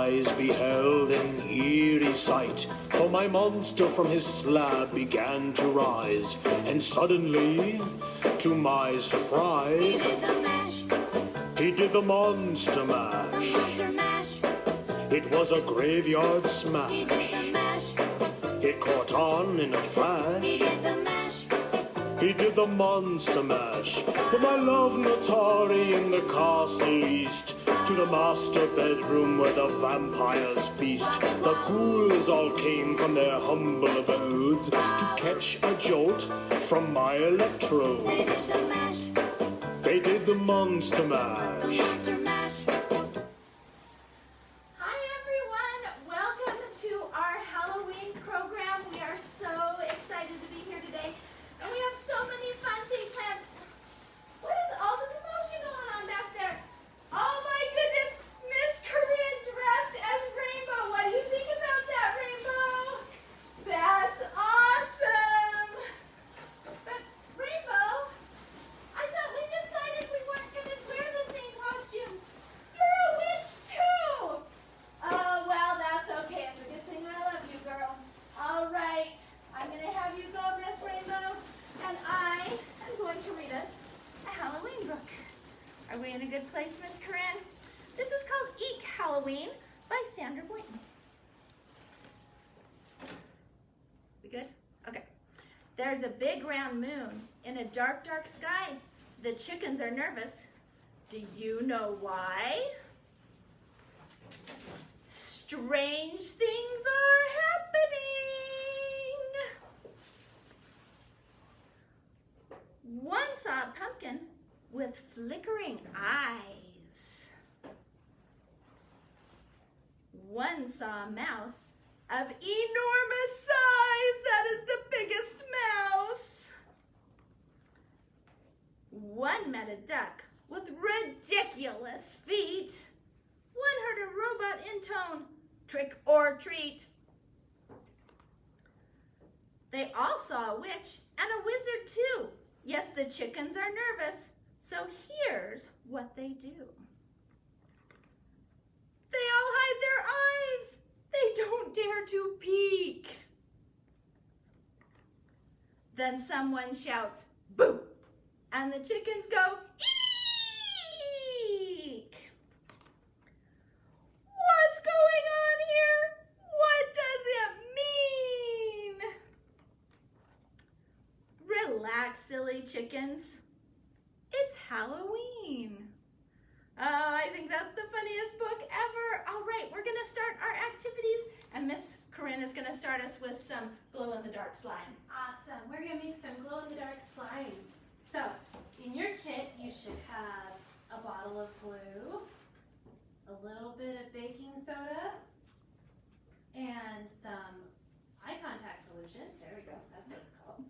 eyes beheld an eerie sight, for my monster from his slab began to rise, and suddenly, to my surprise, he did the monster mash. Monster mash. It was a graveyard smash. He did the mash. It caught on in a flash. He did the mash. He did the monster mash. From my love Natari in the castle east to the master bedroom where the vampires feast. The ghouls all came from their humble abodes to catch a jolt from my They electrodes. did the mash. They did the monster The mash. monster mash. Hi everyone, welcome to our Halloween program. We are so excited to be here today, and we have so many fun things planned. What is all the commotion going on back there? Oh my goodness, Miss Corinne dressed as Rainbow. What do you think about that, Rainbow? That's awesome. But Rainbow, I thought we decided we weren't going to wear the same costumes. You're a witch too. Oh, well, that's okay. It's a good thing I love you, girl. All right. I'm going to have you go, Miss Rainbow, and I am going to read us a Halloween book. Are we in a good place, Miss Corinne? This is called Eek Halloween by Sandra Boynton. We good? Okay. There's a big round moon in a dark, dark sky. The chickens are nervous. Do you know why? Strange things are happening. One saw a pumpkin with flickering eyes. One saw a mouse of enormous size. That is the biggest mouse. One met a duck with ridiculous feet. One heard a robot intone, trick or treat. They all saw a witch and a wizard too. Yes, the chickens are nervous, so here's what they do. They all hide their eyes. They don't dare to peek. Then someone shouts, "Boo!" and the chickens go, "Eek!" What's going on here? What does it mean? Relax, silly chickens. It's Halloween. Oh, I think that's the funniest book ever. All right, we're gonna start our activities, and Miss Corinne is gonna start us with some glow-in-the-dark slime. Awesome. We're going to make some glow-in-the-dark slime. So, in your kit, you should have a bottle of glue, a little bit of baking soda, and some eye contact solution. There we go. That's what it's called.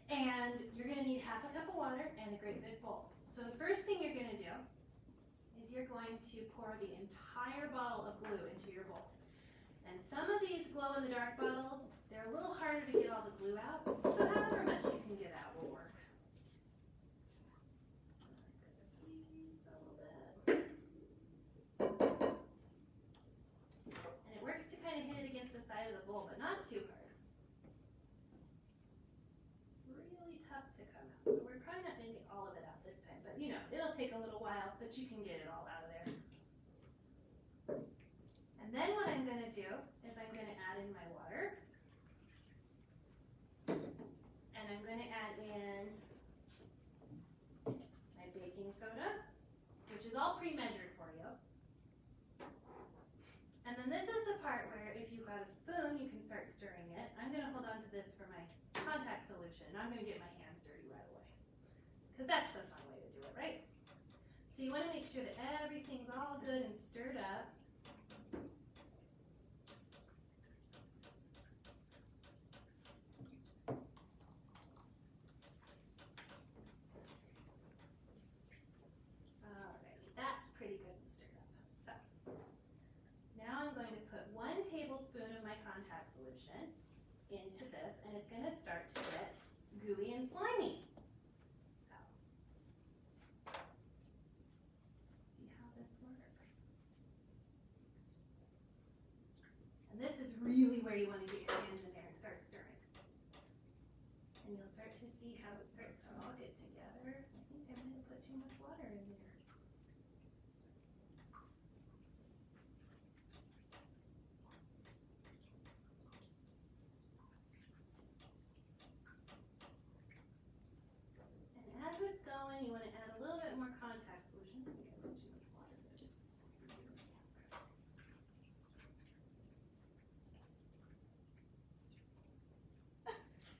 And you're going to need half a cup of water and a great big bowl. So the first thing you're going to do is you're going to pour the entire bottle of glue into your bowl. And some of these glow-in-the-dark bottles, they're a little harder to get all the glue out, so however much you can get out will work. Squeeze a little bit. And it works to kind of hit it against the side of the bowl, but not too hard. Really tough to come out, so we're probably not going to get all of it out this time, but you know, it'll take a little while, but you can get it all out of there. And then what I'm going to do is I'm going to add in my water. And I'm going to add in my baking soda, which is all pre-measured for you. And then this is the part where if you've got a spoon, you can start stirring it. I'm going to hold on to this for my contact solution. And I'm going to get my hands dirty right away. Because that's the fun way to do it, right? So you want to make sure that everything's all good and stirred up. Into this, and it's going to start to get gooey and slimy. So, see how this works. really where you want to get your hands in there and start stirring. And you'll start to see how it starts to all get together. I think I might have put too much water in there. And as it's going, you want to add a little bit more contact solution. I think I put too much water, but just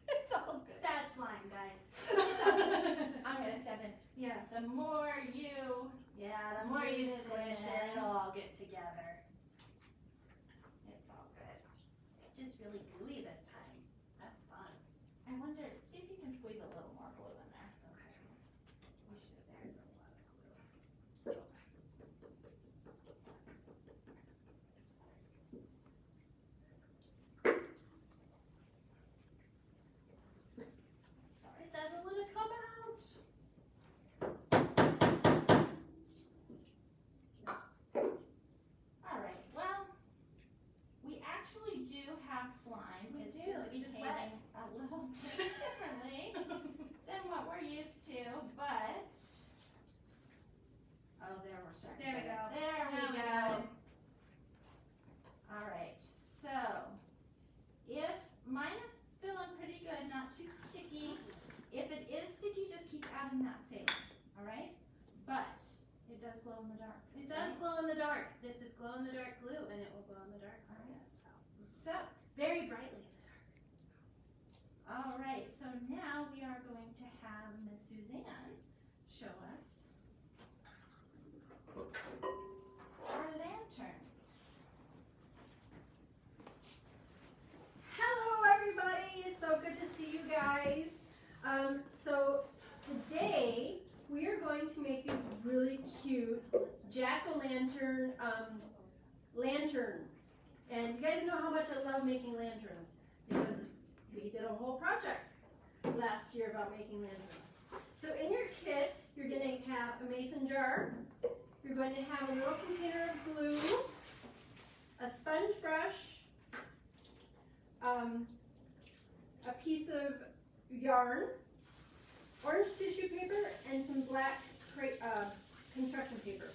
It's all good. sad slime, guys. I'm gonna step in. Yeah. The more you, Yeah, the more you squish it, it'll all get together. It's all good. It's just really gooey this time. That's fun. I wonder, see if you can squeeze a little more glue in there. Okay. We should, there's a lot of glue. Sorry. It doesn't want to come out. All right, well, we actually do have slime. We It's do, just it's just behaving a little bit differently than what we're used to, but, oh, there we're starting. There we go. There we Now we go. got it. All right, so if mine is feeling pretty good, not too sticky. If it is sticky, just keep adding that saline, all right? But it does glow in the dark. It does glow in the dark. This is glow in the dark glue, and it will glow in the dark. All right. So So, very brightly in the dark. all right, so now we are going to have Miss Suzanne show us our lanterns. Hello everybody, it's so good to see you guys. So today we are going to make these really cute jack-o'-lantern lanterns. And you guys know how much I love making lanterns because we did a whole project last year about making lanterns. So in your kit, you're going to have a mason jar. You're going to have a little container of glue, a sponge brush, a piece of yarn, orange tissue paper, and some black construction paper.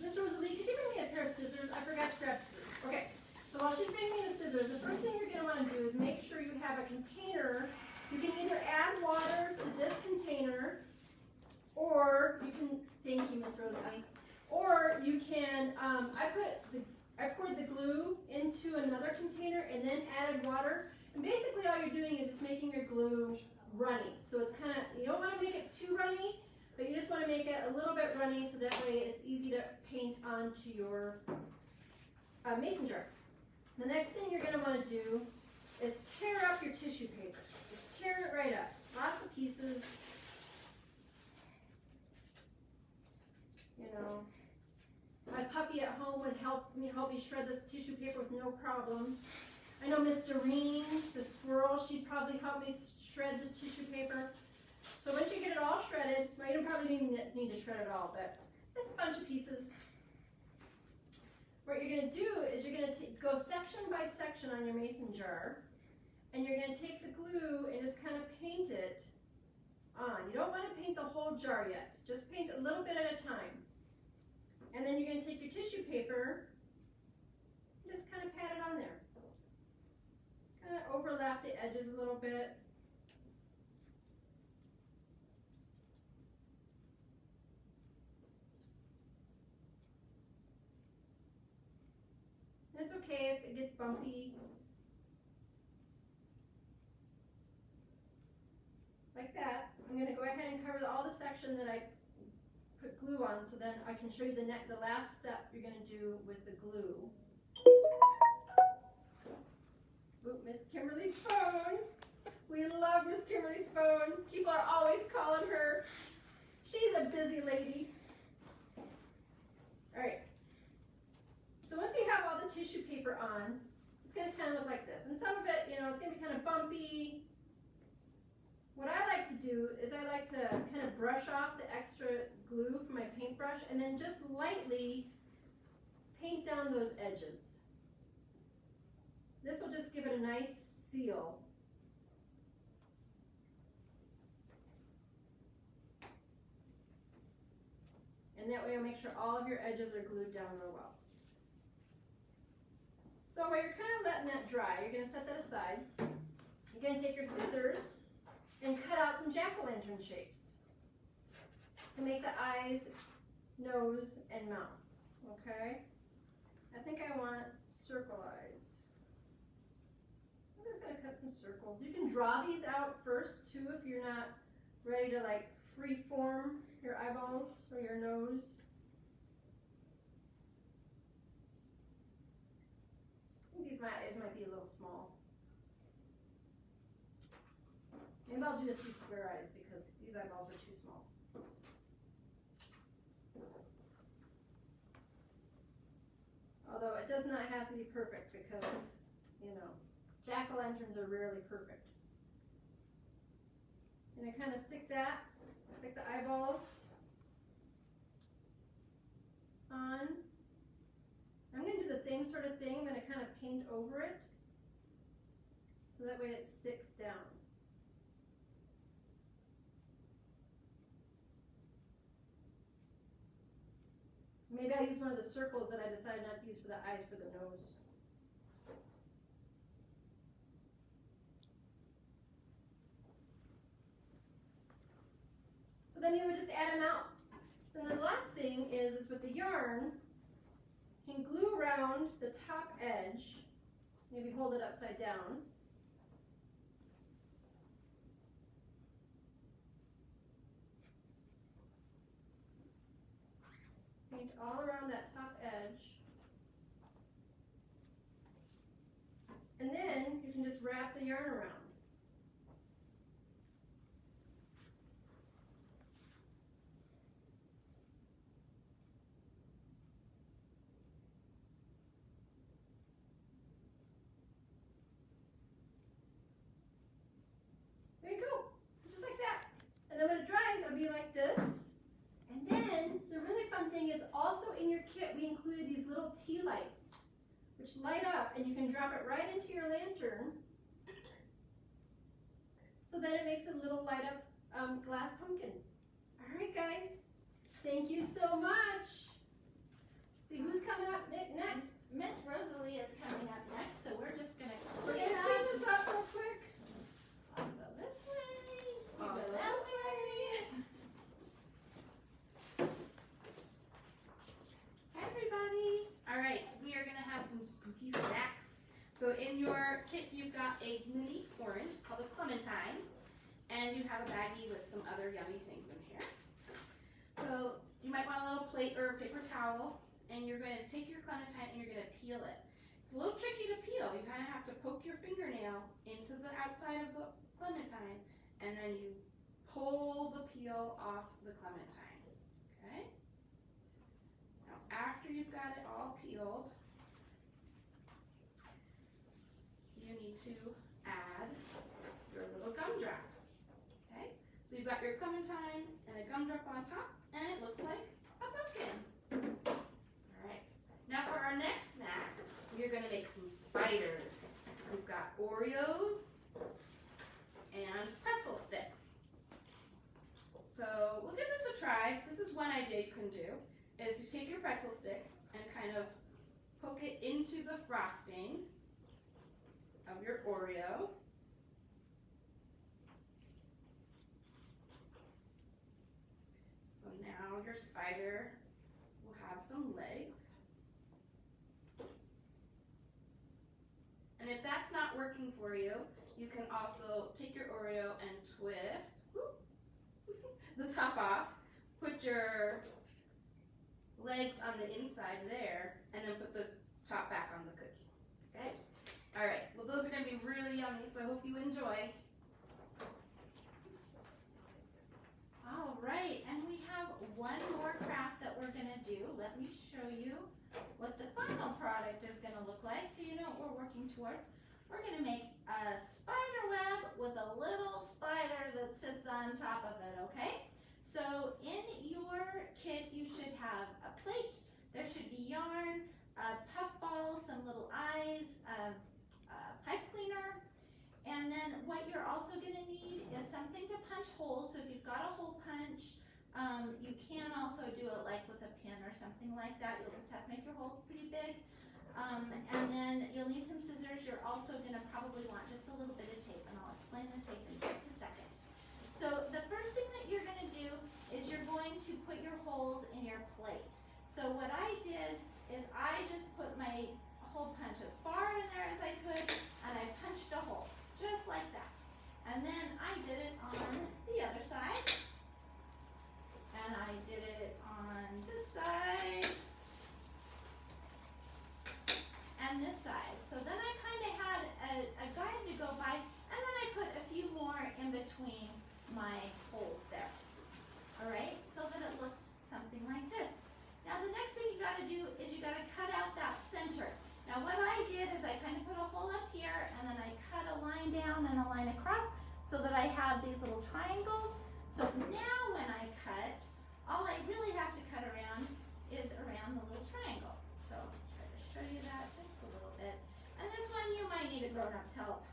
Miss Rosalie, could you bring me a pair of scissors? I forgot to grab scissors. Okay, so while she's bringing me the scissors, the first thing you're going to want to do is make sure you have a container. You can either add water to this container, or you can, thank you, Miss Rosalie, or you can, I poured the glue into another container and then added water. And basically all you're doing is just making your glue runny. So it's kind of, you don't want to make it too runny, but you just want to make it a little bit runny so that way it's easy to paint onto your mason jar. The next thing you're going to want to do is tear up your tissue paper. Just tear it right up. Lots of pieces. You know, my puppy at home would help me shred this tissue paper with no problem. I know Miss Doreen, the squirrel, she'd probably help me shred the tissue paper. So once you get it all shredded, well, you don't probably even need to shred it all, but just a bunch of pieces. What you're going to do is you're going to go section by section on your mason jar, and you're going to take the glue and just kind of paint it on. You don't want to paint the whole jar yet. Just paint a little bit at a time. And then you're going to take your tissue paper and just kind of pat it on there. Kind of overlap the edges a little bit. And it's okay if it gets bumpy. Like that. I'm going to go ahead and cover all the section that I put glue on, so then I can show you the last step you're going to do with the glue. Oop, Miss Kimberly's phone. We love Miss Kimberly's phone. People are always calling her. She's a busy lady. All right. So once you have all the tissue paper on, it's going to kind of look like this. And some of it, you know, it's going to be kind of bumpy. What I like to do is I like to kind of brush off the extra glue from my paintbrush and then just lightly paint down those edges. This will just give it a nice seal. And that way it'll make sure all of your edges are glued down real well. So while you're kind of letting that dry, you're going to set that aside. You're going to take your scissors and cut out some jack-o'-lantern shapes to make the eyes, nose, and mouth. Okay? I think I want circle eyes. I'm just going to cut some circles. You can draw these out first too if you're not ready to like free form your eyeballs or your nose. I think these eyes might be a little small. Maybe I'll just do square eyes because these eyeballs are too small. Although it does not have to be perfect because, you know, jack-o'-lanterns are rarely perfect. And I kind of stick the eyeballs on. I'm going to do the same sort of thing, I'm going to kind of paint over it so that way it sticks down. Maybe I'll use one of the circles that I decided not to use for the eyes for the nose. So then you would just add them out. So then the last thing is with the yarn, you can glue around the top edge, maybe hold it upside down. Paint all around that top edge. And then you can just wrap the yarn around. There you go, just like that. And then when it dries, it'll be like this. And then the really fun thing is also in your kit we included these little tea lights which light up and you can drop it right into your lantern so that it makes a little light up glass pumpkin. Alright guys, thank you so much. See who's coming up next? Miss Rosalie is coming up next, so we're just gonna We're gonna clean this up real quick. I'll go this way. You I'll go go that this way. Hi everybody. All right, so we are gonna have some spooky snacks. So in your kit, you've got a mini orange called a clementine, and you have a baggie with some other yummy things in here. So you might want a little plate or a paper towel, and you're going to take your clementine and you're going to peel it. It's a little tricky to peel. You kind of have to poke your fingernail into the outside of the clementine, and then you pull the peel off the clementine. Okay? Now after you've got it all peeled, you need to add your little gumdrop. Okay? So you've got your clementine and a gumdrop on top, and it looks like a pumpkin. Alright, now for our next snack, we're going to make some spiders. We've got Oreos and pretzel sticks. So we'll give this a try. This is one idea you can do, is you take your pretzel stick and kind of poke it into the frosting of your Oreo. So now your spider will have some legs. And if that's not working for you, you can also take your Oreo and twist the top off, put your legs on the inside there, and then put the top back on the cookie. Okay? All right, well those are gonna be really yummy, so I hope you enjoy. All right, and we have one more craft that we're gonna do. Let me show you what the final product is gonna look like so you know what we're working towards. We're gonna make a spider web with a little spider that sits on top of it, okay? So in your kit, you should have a plate, there should be yarn, a puff ball, some little eyes, something to punch holes. So if you've got a hole punch, you can also do it like with a pin or something like that. You'll just have to make your holes pretty big. And then you'll need some scissors. You're also going to probably want just a little bit of tape, and I'll explain the tape in just a second. So the first thing that you're going to do is you're going to put your holes in your plate. So what I did is I just put my hole punch as far in there as I could, and I punched a hole, just like that. And then I did it on the other side, and I did it on this side, and this side. So then I kind of had a guide to go by, and then I put a few more in between my holes there. All right, so that it looks something like this. Now the next thing you got to do is you got to cut out that center. Now what I did is I kind of put a hole up here, and then I cut a line down and a line across so that I have these little triangles. So now when I cut, all I really have to cut around is around the little triangle. So I'll try to show you that just a little bit. And this one you might need a grown-up's help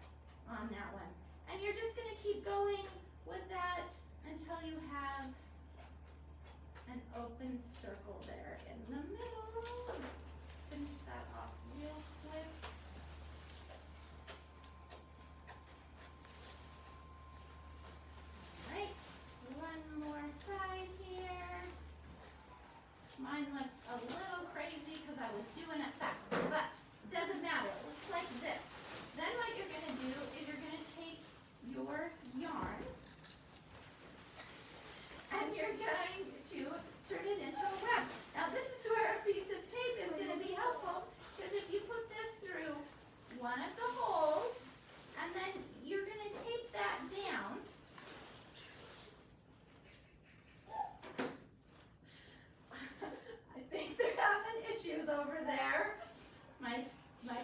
on that one. And you're just going to keep going with that until you have an open circle there in the middle. Finish that off real quick. Right, one more side here. Mine looks a little crazy because I was doing it fast, but it doesn't matter. It looks like this. Then what you're going to do is you're going to take your yarn and you're going to turn it into a web. Now this is where a piece of tape is going to be helpful, because if you put this through one of the holes and then you're going to tape that down, I think they're having issues over there, my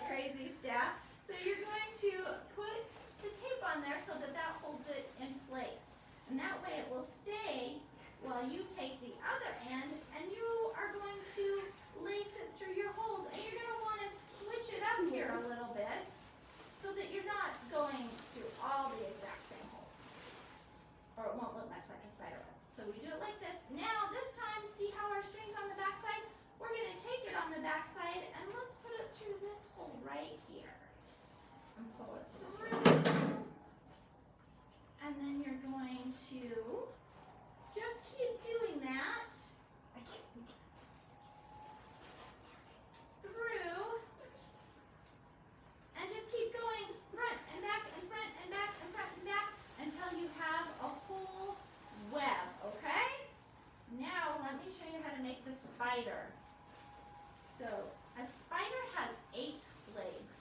crazy staff. So you're going to put the tape on there so that that holds it in place. And that way it will stay while you take the other end, and you are going to lace it through your holes. And you're going to want to switch it up here a little bit so that you're not going through all the exact same holes, or it won't look much like a spider web. So we do it like this. Now this time, see how our string's on the back side? We're going to take it on the back side and let's put it through this hole right here and pull it through. And then you're going to just keep doing that through, and just keep going front and back and front and back and front and back until you have a whole web, okay? Now let me show you how to make the spider. So a spider has 8 legs.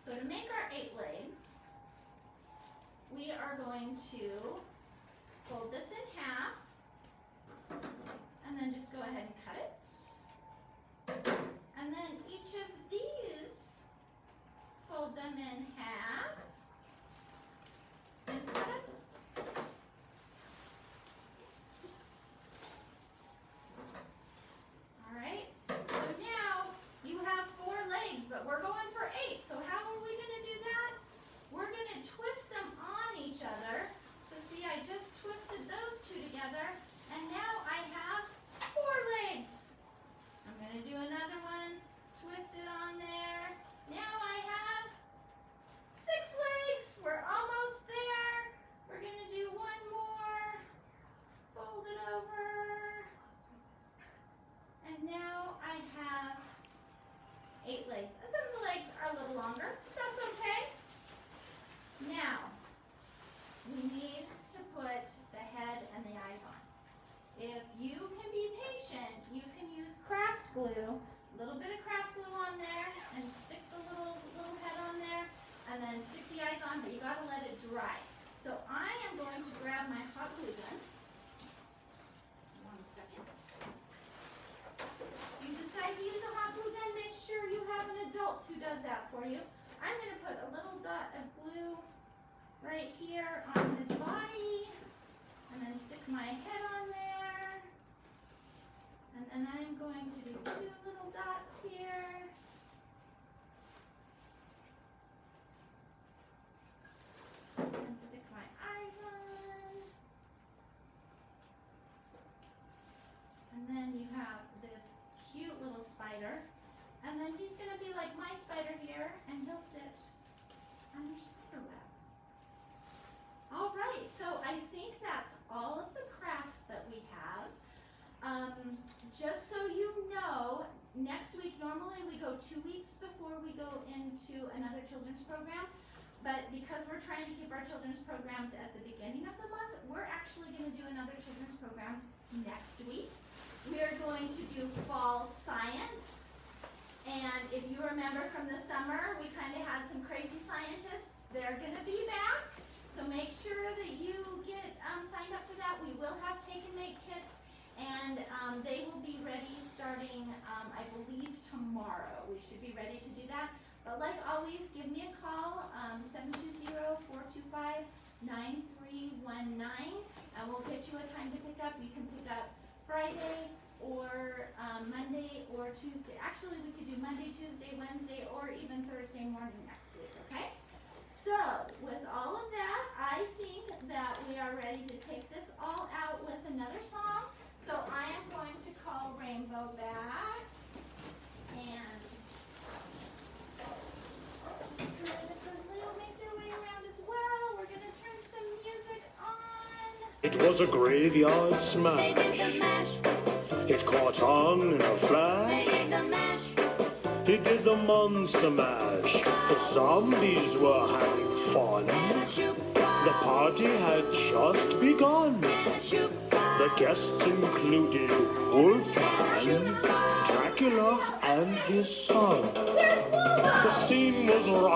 So to make our 8 legs, we are going to fold this in half, and then just go ahead and cut it. And then each of these, fold them in half, and cut it. All right, so now you have 4 legs, but we're going for 8. So how are we going to do that? We're going to twist them on each other. So see, I just twisted those 2 together, and now I have 4 legs. I'm going to do another one, twist it on there. Now I have 6 legs. We're almost there. We're going to do one more, fold it over, and now I have 8 legs. And some of the legs are a little longer, but that's okay. Now, we need to put the head and the eyes on. If you can be patient, you can use craft glue, a little bit of craft glue on there, and stick the little head on there, and then stick the eyes on, but you gotta let it dry. So I am going to grab my hot glue gun. 1 second. You decide to use a hot glue gun, make sure you have an adult who does that for you. I'm going to put a little dot of glue right here on his body, and then stick my head on there. And then I'm going to do 2 little dots here. And stick my eyes on. spider. And then he's going to be like my spider here, and he'll sit under spider web. All right, so I think that's all of the crafts that we have. Just so you know, next week, normally we go 2 weeks before we go into another children's program. But because we're trying to keep our children's programs at the beginning of the month, we're actually going to do another children's program next week. We are going to do fall science. And if you remember from the summer, we kind of had some crazy scientists. They're going to be back. So make sure that you get signed up for that. We will have take and make kits. And they will be ready starting, I believe, tomorrow. We should be ready to do that. But like always, give me a call, 720-425-9319, and we'll get you a time to pick up. You can pick up Friday or Monday or Tuesday. Actually, we could do Monday, Tuesday, Wednesday, or even Thursday morning next week, okay? So, with all of that, I think that we are ready to take this all out with another song. So I am going to call Rainbow back, and Mrs. Lee will make their way around as well. We're going to turn some music on. It was a graveyard They smash. did the mash. It caught on in a They flash. did the mash. He did the monster mash. The zombies were having fun. Shoop, The party had just begun. shoop, The guests included Wolfman, Dracula, and his son. The scene was